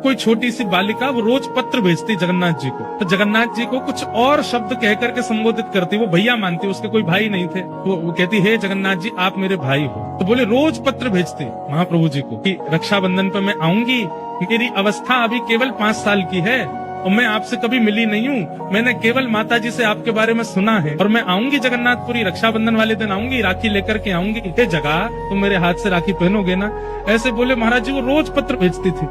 कोई छोटी सी बालिका वो रोज पत्र भेजती जगन्नाथ जी को, तो जगन्नाथ जी को कुछ और शब्द कह करके संबोधित करती, वो भैया मानती, उसके कोई भाई नहीं थे, वो कहती हे जगन्नाथ जी आप मेरे भाई हो। तो बोले रोज पत्र भेजती महाप्रभु जी को कि रक्षाबंधन पे मैं आऊंगी, मेरी अवस्था अभी केवल 5 साल की है और मैं आपसे कभी मिली नहीं हूँ, मैंने केवल माता जी से आपके बारे में सुना है और मैं आऊंगी जगन्नाथपुरी, रक्षाबंधन वाले दिन आऊंगी, राखी लेकर के आऊंगी, हे जगह तुम मेरे हाथ से राखी पहनोगे ना। ऐसे बोले महाराज जी वो रोज पत्र भेजती थी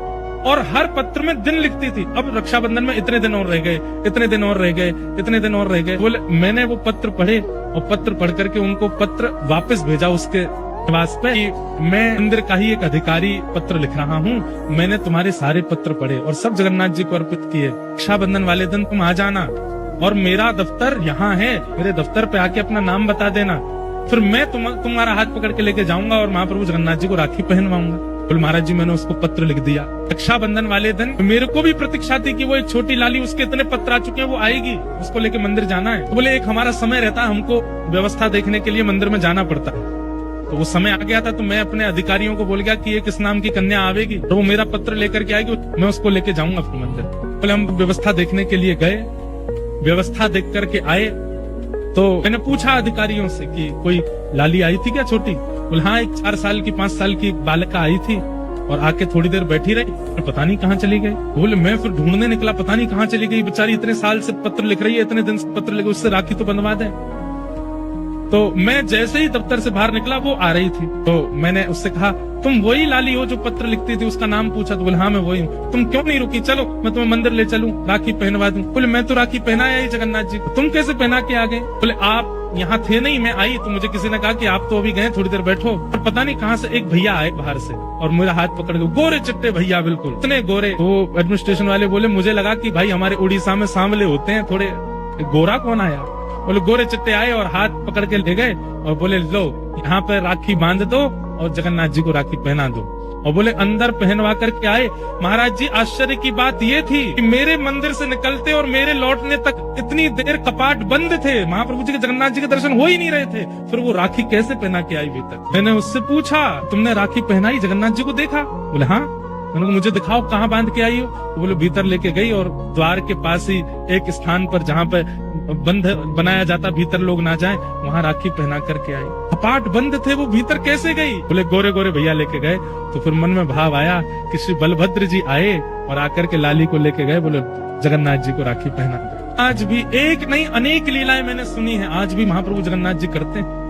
और हर पत्र में दिन लिखती थी, अब रक्षाबंधन में इतने दिन और रह गए, इतने दिन और रह गए, इतने दिन और रह गए। बोले मैंने वो पत्र पढ़े और पत्र पढ़ करके उनको पत्र वापस भेजा उसके निवास पे कि मैं मंदिर का ही एक अधिकारी पत्र लिख रहा हूँ, मैंने तुम्हारे सारे पत्र पढ़े और सब जगन्नाथ जी को अर्पित किए, रक्षाबंधन वाले दिन तुम आ जाना और मेरा दफ्तर यहाँ है, मेरे दफ्तर पे आके अपना नाम बता देना, फिर मैं तुम्हारा हाथ पकड़ के लेके जाऊंगा और महाप्रभु जगन्नाथ जी को राखी पहनवाऊंगा। बोले महाराज जी मैंने उसको पत्र लिख दिया। रक्षाबंधन वाले दिन मेरे को भी प्रतीक्षा थी कि वो एक छोटी लाली, उसके इतने पत्र आ चुके हैं, वो आएगी, उसको लेके मंदिर जाना है। तो बोले एक हमारा समय रहता है, हमको व्यवस्था देखने के लिए मंदिर में जाना पड़ता है, तो वो समय आ गया था, तो मैं अपने अधिकारियों को बोल गया कि ये किस नाम की कन्या आवेगी तो वो मेरा पत्र लेकर के आएगी, मैं उसको लेके जाऊंगा फिर मंदिर। बोले हम व्यवस्था देखने के लिए गए, व्यवस्था देख करके आए तो मैंने पूछा अधिकारियों से कि कोई लाली आई थी क्या छोटी? बोले हाँ एक 4 साल की 5 साल की बालिका आई थी और आके थोड़ी देर बैठी रही, पता नहीं कहाँ चली गई। बोले मैं फिर ढूंढने निकला, पता नहीं कहाँ चली गई बेचारी, इतने साल से पत्र लिख रही है, इतने दिन से पत्र लिख, उससे राखी तो बंधवा दे। तो मैं जैसे ही दफ्तर से बाहर निकला वो आ रही थी, तो मैंने उससे कहा तुम वही लाली हो जो पत्र लिखती थी? उसका नाम पूछा तो बोले हाँ मैं वही हूँ। तुम क्यों नहीं रुकी, चलो मैं तुम्हें मंदिर ले चलूं, राखी पहनवा दूं। बोले मैं तो राखी पहनाया ही जगन्नाथ जी को, तुम कैसे पहना के आ गए? बोले आप यहाँ थे नहीं, मैं आई तो मुझे किसी ने कहा कि आप तो अभी गए, थोड़ी देर बैठो, और पता नहीं कहाँ से एक भैया आए बाहर से और मेरा हाथ पकड़ के, गोरे चिट्टे भैया बिल्कुल इतने गोरे। तो एडमिनिस्ट्रेशन वाले बोले मुझे लगा कि भाई हमारे उड़ीसा में सांवले होते हैं थोड़े, गोरा कौन आया? बोले गोरे चिट्टे आए और हाथ पकड़ के ले गए और बोले लो यहाँ पे राखी बांध दो और जगन्नाथ जी को राखी पहना दो, और बोले अंदर पहनवा करके आए। महाराज जी आश्चर्य की बात ये थी कि मेरे मंदिर से निकलते और मेरे लौटने तक इतनी देर कपाट बंद थे, महाप्रभु जी के जगन्नाथ जी के दर्शन हो ही नहीं रहे थे, फिर वो राखी कैसे पहना के आई भीतर? मैंने उससे पूछा तुमने राखी पहनाई, जगन्नाथ जी को देखा? बोले हाँ। मैंने कहा मुझे दिखाओ कहाँ बांध के आई हो? तो बोले भीतर लेके गई और द्वार के पास ही एक स्थान पर जहाँ पे बंद बनाया जाता भीतर लोग ना जाए, वहाँ राखी पहना करके आई। कपाट बंद थे, वो भीतर कैसे गई? बोले गोरे गोरे भैया लेके गए। तो फिर मन में भाव आया कि श्री बलभद्र जी आए और आकर के लाली को लेके गए, बोले जगन्नाथ जी को राखी पहना। आज भी एक नहीं अनेक लीलाएं मैंने सुनी है, आज भी महाप्रभु जगन्नाथ जी करते हैं।